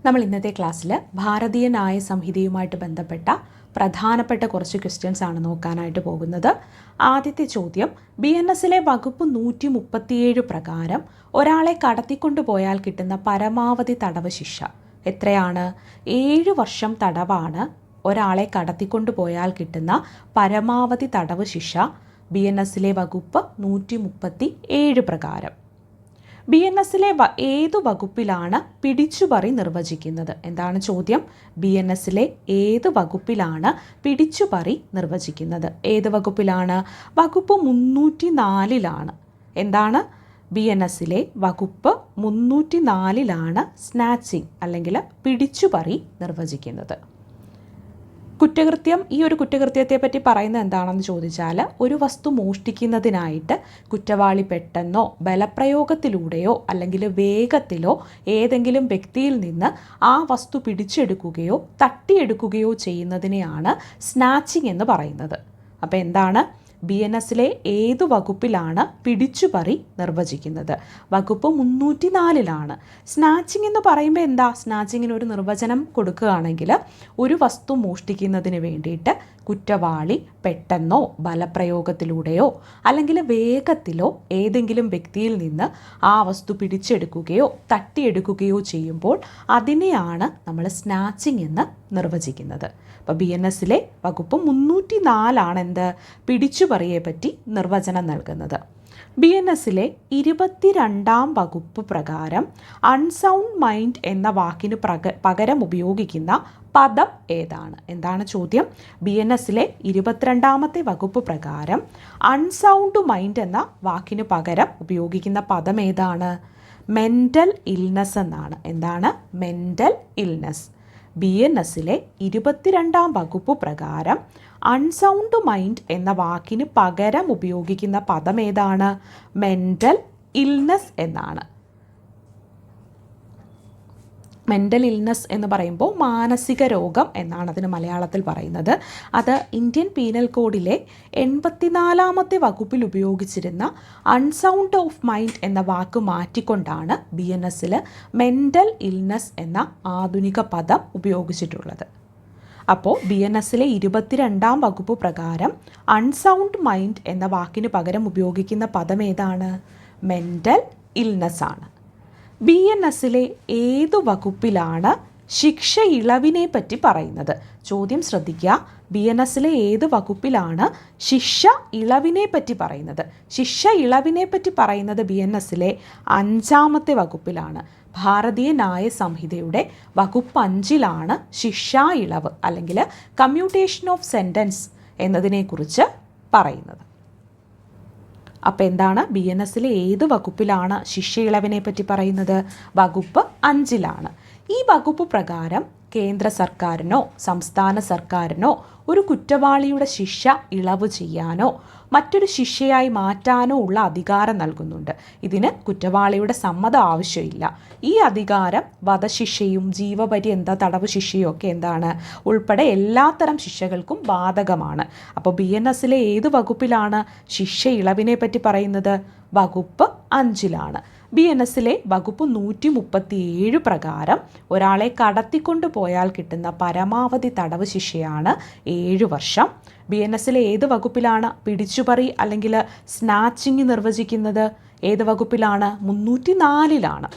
നമ്മൾ ഇന്നത്തെ ക്ലാസ്സിൽ ഭാരതീയ ന്യായ സംഹിതയുമായിട്ട് ബന്ധപ്പെട്ട പ്രധാനപ്പെട്ട കുറച്ച് ക്വസ്റ്റ്യൻസ് ആണ് നോക്കാനായിട്ട് പോകുന്നത്. ആദ്യത്തെ ചോദ്യം, BNSലെ വകുപ്പ് 137 പ്രകാരം ഒരാളെ കടത്തിക്കൊണ്ടുപോയാൽ കിട്ടുന്ന പരമാവധി തടവ് ശിക്ഷ എത്രയാണ്? 7 വർഷം തടവാണ് ഒരാളെ കടത്തിക്കൊണ്ടുപോയാൽ കിട്ടുന്ന പരമാവധി തടവ് ശിക്ഷ BNSലെ വകുപ്പ് 137 പ്രകാരം. BNSലെ ഏതു വകുപ്പിലാണ് പിടിച്ചുപറി നിർവചിക്കുന്നത്? എന്താണ് ചോദ്യം? BNSലെ ഏത് വകുപ്പിലാണ് പിടിച്ചുപറി നിർവചിക്കുന്നത്? ഏത് വകുപ്പിലാണ്? വകുപ്പ് 304 എന്താണ്? BNSലെ വകുപ്പ് 304 സ്നാച്ചിങ് അല്ലെങ്കിൽ പിടിച്ചുപറി നിർവചിക്കുന്നത്. കുറ്റകൃത്യം, ഈ ഒരു കുറ്റകൃത്യത്തെ പറ്റി പറയുന്നത് എന്താണെന്ന് ചോദിച്ചാൽ, ഒരു വസ്തു മോഷ്ടിക്കുന്നതിനായിട്ട് കുറ്റവാളി പെട്ടെന്നോ ബലപ്രയോഗത്തിലൂടെയോ അല്ലെങ്കിൽ വേഗത്തിലോ ഏതെങ്കിലും വ്യക്തിയിൽ നിന്ന് ആ വസ്തു പിടിച്ചെടുക്കുകയോ തട്ടിയെടുക്കുകയോ ചെയ്യുന്നതിനെയാണ് സ്നാച്ചിങ് എന്ന് പറയുന്നത്. അപ്പോൾ എന്താണ്? BNSലെ ഏതു വകുപ്പിലാണ് പിടിച്ചുപറി നിർവചിക്കുന്നത്? വകുപ്പ് 304. സ്നാച്ചിങ് എന്ന് പറയുമ്പോൾ എന്താ? സ്നാച്ചിങ്ങിന് ഒരു നിർവചനം കൊടുക്കുകയാണെങ്കിൽ, ഒരു വസ്തു മോഷ്ടിക്കുന്നതിന് വേണ്ടിയിട്ട് കുറ്റവാളി പെട്ടെന്നോ ബലപ്രയോഗത്തിലൂടെയോ അല്ലെങ്കിൽ വേഗത്തിലോ ഏതെങ്കിലും വ്യക്തിയിൽ നിന്ന് ആ വസ്തു പിടിച്ചെടുക്കുകയോ തട്ടിയെടുക്കുകയോ ചെയ്യുമ്പോൾ അതിനെയാണ് നമ്മൾ സ്നാച്ചിങ് എന്ന് നിർവചിക്കുന്നത്. അപ്പോൾ BNSലെ വകുപ്പ് 304 എന്ത്? പിടിച്ചുപറിയെ പറ്റി നിർവചനം നൽകുന്നത്. BNSലെ 22-ാം വകുപ്പ് പ്രകാരം അൺസൗണ്ട് മൈൻഡ് എന്ന വാക്കിന് പകരം ഉപയോഗിക്കുന്ന പദം ഏതാണ്? എന്താണ് ചോദ്യം? BNSലെ 22-ാമത്തെ വകുപ്പ് പ്രകാരം അൺസൗണ്ട് മൈൻഡ് എന്ന വാക്കിന് പകരം ഉപയോഗിക്കുന്ന പദം ഏതാണ്? മെൻ്റൽ ഇൽനെസ് എന്നാണ്. എന്താണ്? Mental illness. BNSലെ 22-ാം വകുപ്പ് പ്രകാരം അൺസൗണ്ട് മൈൻഡ് എന്ന വാക്കിന് പകരം ഉപയോഗിക്കുന്ന പദം ഏതാണ്? മെൻ്റൽ ഇൽനെസ് എന്നാണ്. മെൻ്റൽ ഇൽനെസ് എന്ന് പറയുമ്പോൾ മാനസിക രോഗം എന്നാണ് അതിന് മലയാളത്തിൽ പറയുന്നത്. അത് ഇന്ത്യൻ പീനൽ കോഡിലെ 84-ാമത്തെ വകുപ്പിൽ ഉപയോഗിച്ചിരുന്ന അൺസൗണ്ട് ഓഫ് മൈൻഡ് എന്ന വാക്ക് മാറ്റിക്കൊണ്ടാണ് BNSൽ മെൻ്റൽ ഇൽനെസ് എന്ന ആധുനിക പദം ഉപയോഗിച്ചിട്ടുള്ളത്. അപ്പോൾ BNSലെ 22-ാം വകുപ്പ് പ്രകാരം അൺസൗണ്ട് മൈൻഡ് എന്ന വാക്കിന് പകരം ഉപയോഗിക്കുന്ന പദം ഏതാണ്? മെൻ്റൽ ഇൽനെസ് ആണ്. BNSലെ ഏതു വകുപ്പിലാണ് ശിക്ഷ ഇളവിനെ പറ്റി പറയുന്നത്? ചോദ്യം ശ്രദ്ധിക്കുക. BNSലെ ഏത് വകുപ്പിലാണ് ശിക്ഷ ഇളവിനെ പറ്റി പറയുന്നത്? ശിക്ഷ ഇളവിനെ പറ്റി പറയുന്നത് BNSലെ 5-ാമത്തെ വകുപ്പിലാണ്. ഭാരതീയ ന്യായ സംഹിതയുടെ വകുപ്പ് 5-ലാണ് ശിക്ഷാ ഇളവ് അല്ലെങ്കിൽ കമ്മ്യൂട്ടേഷൻ ഓഫ് സെൻറ്റൻസ് എന്നതിനെക്കുറിച്ച് പറയുന്നത്. അപ്പോൾ എന്താണ്? BNSലെ ഏത് വകുപ്പിലാണ് ശിക്ഷ ഇളവിനെ പറ്റി പറയുന്നത്? വകുപ്പ് 5-ലാണ്. ഈ വകുപ്പ് പ്രകാരം കേന്ദ്ര സർക്കാരിനോ സംസ്ഥാന സർക്കാരിനോ ഒരു കുറ്റവാളിയുടെ ശിക്ഷ ഇളവ് ചെയ്യാനോ മറ്റൊരു ശിക്ഷയായി മാറ്റാനോ ഉള്ള അധികാരം നൽകുന്നുണ്ട്. ഇതിന് കുറ്റവാളിയുടെ സമ്മതം ആവശ്യമില്ല. ഈ അധികാരം വധശിക്ഷയും ജീവപര്യന്ത തടവ് ശിക്ഷയും ഒക്കെ എന്താണ് ഉൾപ്പെടെ എല്ലാത്തരം ശിക്ഷകൾക്കും ബാധകമാണ്. അപ്പോൾ BNSലെ ഏത് വകുപ്പിലാണ് ശിക്ഷ ഇളവിനെ പറ്റി പറയുന്നത്? വകുപ്പ് 5-ലാണ്. BNSലെ വകുപ്പ് 137 പ്രകാരം ഒരാളെ കടത്തിക്കൊണ്ടു പോയാൽ കിട്ടുന്ന പരമാവധി തടവ് ശിക്ഷയാണ് 7 വർഷം. BNSലെ ഏത് വകുപ്പിലാണ് പിടിച്ചുപറി അല്ലെങ്കിൽ സ്നാച്ചിങ് നിർവചിക്കുന്നത്? ഏത് വകുപ്പിലാണ്? 304-ലാണ്.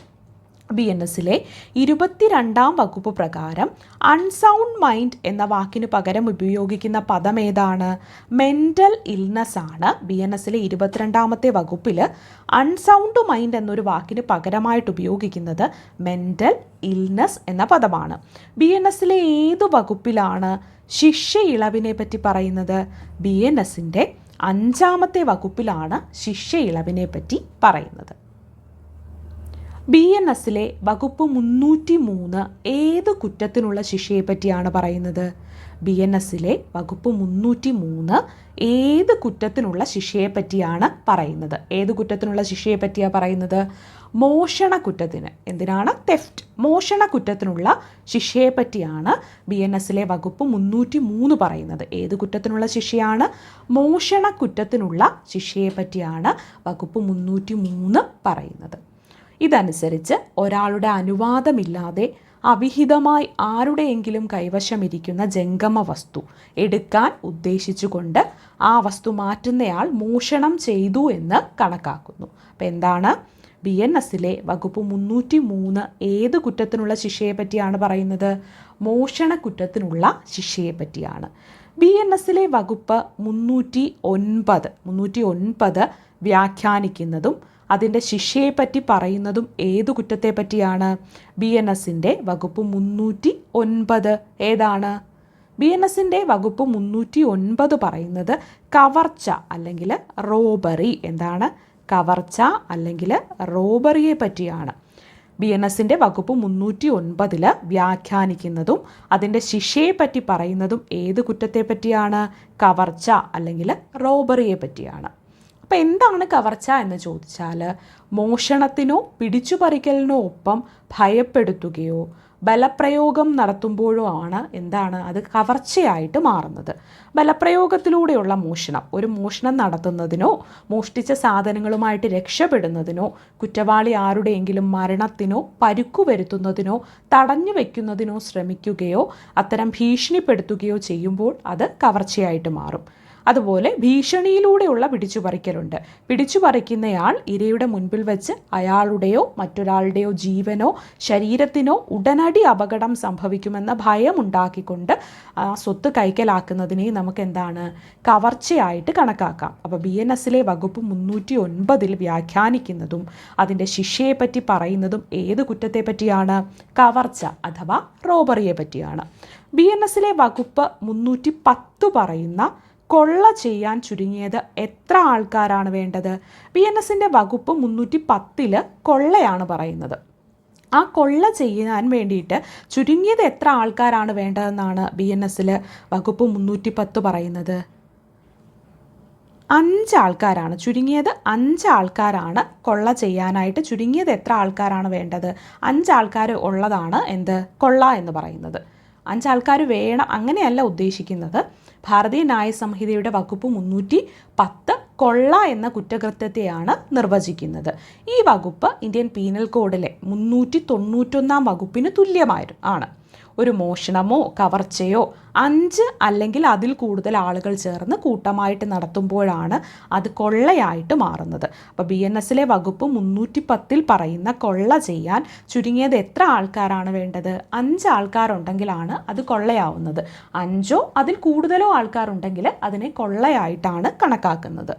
BNSലെ 22-ാം വകുപ്പ് പ്രകാരം അൺസൗണ്ട് മൈൻഡ് എന്ന വാക്കിന് പകരം ഉപയോഗിക്കുന്ന പദം ഏതാണ്? മെൻ്റൽ ഇൽനെസ് ആണ്. BNSലെ 22-ാമത്തെ വകുപ്പിൽ അൺസൗണ്ട് മൈൻഡ് എന്നൊരു വാക്കിന് പകരമായിട്ട് ഉപയോഗിക്കുന്നത് മെൻ്റൽ ഇൽനെസ് എന്ന പദമാണ്. BNSലെ ഏതു വകുപ്പിലാണ് ശിക്ഷ ഇളവിനെ പറ്റി പറയുന്നത്? BNSന്റെ 5-ാമത്തെ വകുപ്പിലാണ് ശിക്ഷ ഇളവിനെ പറ്റി പറയുന്നത്. BNSലെ വകുപ്പ് 303 ഏത് കുറ്റത്തിനുള്ള ശിക്ഷയെ പറ്റിയാണ് പറയുന്നത്? BNSലെ വകുപ്പ് 303 ഏത് കുറ്റത്തിനുള്ള ശിക്ഷയെ പറ്റിയാണ് പറയുന്നത്? ഏത് കുറ്റത്തിനുള്ള ശിക്ഷയെ പറ്റിയാണ് പറയുന്നത്? മോഷണ കുറ്റത്തിന്. എന്തിനാണ്? തെഫ്റ്റ്. മോഷണ കുറ്റത്തിനുള്ള ശിക്ഷയെ പറ്റിയാണ് BNSലെ വകുപ്പ് 303 പറയുന്നത്. ഏത് കുറ്റത്തിനുള്ള ശിക്ഷയാണ്? മോഷണ കുറ്റത്തിനുള്ള ശിക്ഷയെ പറ്റിയാണ് വകുപ്പ് 303 പറയുന്നത്. ഇതനുസരിച്ച് ഒരാളുടെ അനുവാദമില്ലാതെ അവിഹിതമായി ആരുടെയെങ്കിലും കൈവശമിരിക്കുന്ന ജംഗമ വസ്തു എടുക്കാൻ ഉദ്ദേശിച്ചുകൊണ്ട് ആ വസ്തു മാറ്റുന്നയാൾ മോഷണം ചെയ്തു എന്ന് കണക്കാക്കുന്നു. അപ്പം എന്താണ്? BNSലെ വകുപ്പ് 303 ഏത് കുറ്റത്തിനുള്ള ശിക്ഷയെ പറ്റിയാണ് പറയുന്നത്? മോഷണ കുറ്റത്തിനുള്ള ശിക്ഷയെ പറ്റിയാണ്. BNSലെ വകുപ്പ് 309 വ്യാഖ്യാനിക്കുന്നതും അതിൻ്റെ ശിക്ഷയെപ്പറ്റി പറയുന്നതും ഏതു കുറ്റത്തെ പറ്റിയാണ്? BNSൻ്റെ വകുപ്പ് 309 ഏതാണ്? BNSൻ്റെ വകുപ്പ് 309 പറയുന്നത് കവർച്ച അല്ലെങ്കിൽ റോബറി. എന്താണ്? കവർച്ച അല്ലെങ്കിൽ റോബറിയെ പറ്റിയാണ്. BNSൻ്റെ വകുപ്പ് 309 വ്യാഖ്യാനിക്കുന്നതും അതിൻ്റെ ശിക്ഷയെപ്പറ്റി പറയുന്നതും ഏത് കുറ്റത്തെ പറ്റിയാണ്? കവർച്ച അല്ലെങ്കിൽ റോബറിയെ പറ്റിയാണ്. അപ്പോൾ എന്താണ് കവർച്ച എന്ന് ചോദിച്ചാൽ, മോഷണത്തിനോ പിടിച്ചുപറിക്കലിനോ ഒപ്പം ഭയപ്പെടുത്തുകയോ ബലപ്രയോഗം നടത്തുമ്പോഴോ ആണ് എന്താണ് അത് കവർച്ചയായിട്ട് മാറുന്നത്. ബലപ്രയോഗത്തിലൂടെയുള്ള മോഷണം, ഒരു മോഷണം നടത്തുന്നതിനോ മോഷ്ടിച്ച സാധനങ്ങളുമായിട്ട് രക്ഷപ്പെടുന്നതിനോ കുറ്റവാളി ആരുടെയെങ്കിലും മരണത്തിനോ പരുക്കു വരുത്തുന്നതിനോ തടഞ്ഞു വയ്ക്കുന്നതിനോ ശ്രമിക്കുകയോ അത്തരം ഭീഷണിപ്പെടുത്തുകയോ ചെയ്യുമ്പോൾ അത് കവർച്ചയായിട്ട് മാറും. അതുപോലെ ഭീഷണിയിലൂടെയുള്ള പിടിച്ചുപറിക്കലുണ്ട്. പിടിച്ചുപറിക്കുന്നയാൾ ഇരയുടെ മുൻപിൽ വെച്ച് അയാളുടെയോ മറ്റൊരാളുടെയോ ജീവനോ ശരീരത്തിനോ ഉടനടി അപകടം സംഭവിക്കുമെന്ന ഭയമുണ്ടാക്കിക്കൊണ്ട് ആ സ്വത്ത് കൈക്കലാക്കുന്നതിനെ നമുക്ക് എന്താണ് കവർച്ചയായിട്ട് കണക്കാക്കാം. അപ്പോൾ BNSലെ വകുപ്പ് 309 വ്യാഖ്യാനിക്കുന്നതും അതിൻ്റെ ശിക്ഷയെപ്പറ്റി പറയുന്നതും ഏത് കുറ്റത്തെ പറ്റിയാണ്? കവർച്ച അഥവാ റോബറിയെ പറ്റിയാണ്. BNSലെ വകുപ്പ് 310 പറയുന്ന കൊള്ള ചെയ്യാൻ ചുരുങ്ങിയത് എത്ര ആൾക്കാരാണ് വേണ്ടത്? BNSൻ്റെ വകുപ്പ് 310 കൊള്ളയാണ് പറയുന്നത്. ആ കൊള്ള ചെയ്യാൻ വേണ്ടിയിട്ട് ചുരുങ്ങിയത് എത്ര ആൾക്കാരാണ് വേണ്ടതെന്നാണ് BNSൽ വകുപ്പ് 310 പറയുന്നത്? 5 ആൾക്കാരാണ്. ചുരുങ്ങിയത് 5 ആൾക്കാരാണ് കൊള്ള ചെയ്യാനായിട്ട്. ചുരുങ്ങിയത് എത്ര ആൾക്കാരാണ് വേണ്ടത്? 5 ആൾക്കാർ ഉള്ളതാണ് എന്ത് കൊള്ള എന്ന് പറയുന്നത്. 5 ആൾക്കാർ വേണം അങ്ങനെയല്ല ഉദ്ദേശിക്കുന്നത്. ഭാരതീയ ന്യായ സംഹിതയുടെ വകുപ്പ് 310 കൊള്ള എന്ന കുറ്റകൃത്യത്തെയാണ് നിർവചിക്കുന്നത്. ഈ വകുപ്പ് ഇന്ത്യൻ പീനൽ കോഡിലെ 391 വകുപ്പിന് തുല്യമാണ്. ഒരു മോഷണമോ കവർച്ചയോ 5 അല്ലെങ്കിൽ അതിൽ കൂടുതൽ ആളുകൾ ചേർന്ന് കൂട്ടമായിട്ട് നടത്തുമ്പോഴാണ് അത് കൊള്ളയായിട്ട് മാറുന്നത്. അപ്പോൾ BNSലെ വകുപ്പ് 310 പറയുന്ന കൊള്ള ചെയ്യാൻ ചുരുങ്ങിയത് എത്ര ആൾക്കാരാണ് വേണ്ടത്? 5 ആൾക്കാരുണ്ടെങ്കിലാണ് അത് കൊള്ളയാവുന്നത്. 5ഓ അതിൽ കൂടുതലോ ആൾക്കാരുണ്ടെങ്കിൽ അതിനെ കൊള്ളയായിട്ടാണ് കണക്കാക്കുന്നത്.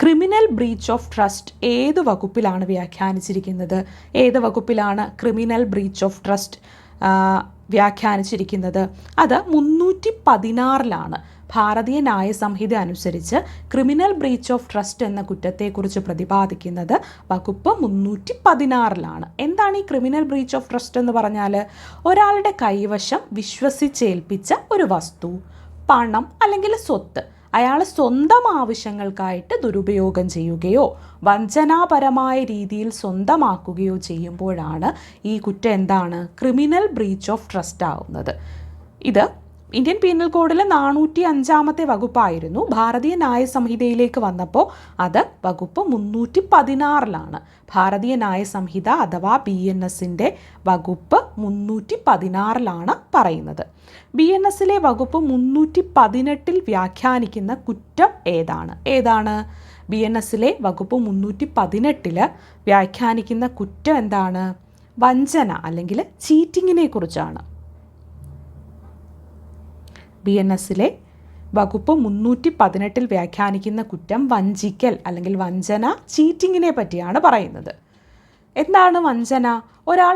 ക്രിമിനൽ ബ്രീച്ച് ഓഫ് ട്രസ്റ്റ് ഏത് വകുപ്പിലാണ് വ്യാഖ്യാനിച്ചിരിക്കുന്നത്? ഏത് വകുപ്പിലാണ് ക്രിമിനൽ ബ്രീച്ച് ഓഫ് ട്രസ്റ്റ് വ്യാഖ്യാനിച്ചിരിക്കുന്നത്? അത് 316 ഭാരതീയ ന്യായ സംഹിത അനുസരിച്ച് ക്രിമിനൽ ബ്രീച്ച് ഓഫ് ട്രസ്റ്റ് എന്ന കുറ്റത്തെക്കുറിച്ച് പ്രതിപാദിക്കുന്നത് വകുപ്പ് 316 എന്താണ് ഈ ക്രിമിനൽ ബ്രീച്ച് ഓഫ് ട്രസ്റ്റ് എന്ന് പറഞ്ഞാൽ? ഒരാളുടെ കൈവശം വിശ്വസിച്ചേൽപ്പിച്ച ഒരു വസ്തു, പണം അല്ലെങ്കിൽ സ്വത്ത് അയാൾ സ്വന്തം ആവശ്യങ്ങൾക്കായിട്ട് ദുരുപയോഗം ചെയ്യുകയോ വഞ്ചനാപരമായ രീതിയിൽ സ്വന്തമാക്കുകയോ ചെയ്യുമ്പോഴാണ് ഈ കുറ്റം എന്താണ് ക്രിമിനൽ ബ്രീച്ച് ഓഫ് ട്രസ്റ്റ് ആവുന്നത്. ഇത് ഇന്ത്യൻ പീനൽ കോഡിലെ 405 വകുപ്പായിരുന്നു. ഭാരതീയ ന്യായ സംഹിതയിലേക്ക് വന്നപ്പോൾ അത് വകുപ്പ് 316 ഭാരതീയ ന്യായ സംഹിത അഥവാ BNSൻ്റെ വകുപ്പ് 316 പറയുന്നത്. BNSലെ വകുപ്പ് 318 വ്യാഖ്യാനിക്കുന്ന കുറ്റം ഏതാണ്? BNSലെ വകുപ്പ് 318 വ്യാഖ്യാനിക്കുന്ന കുറ്റം എന്താണ്? വഞ്ചന അല്ലെങ്കിൽ ചീറ്റിങ്ങിനെ കുറിച്ചാണ്. BNSലെ വകുപ്പ് 318 വ്യാഖ്യാനിക്കുന്ന കുറ്റം വഞ്ചിക്കൽ അല്ലെങ്കിൽ വഞ്ചന, ചീറ്റിങ്ങിനെ പറ്റിയാണ് പറയുന്നത്. എന്താണ് വഞ്ചന? ഒരാൾ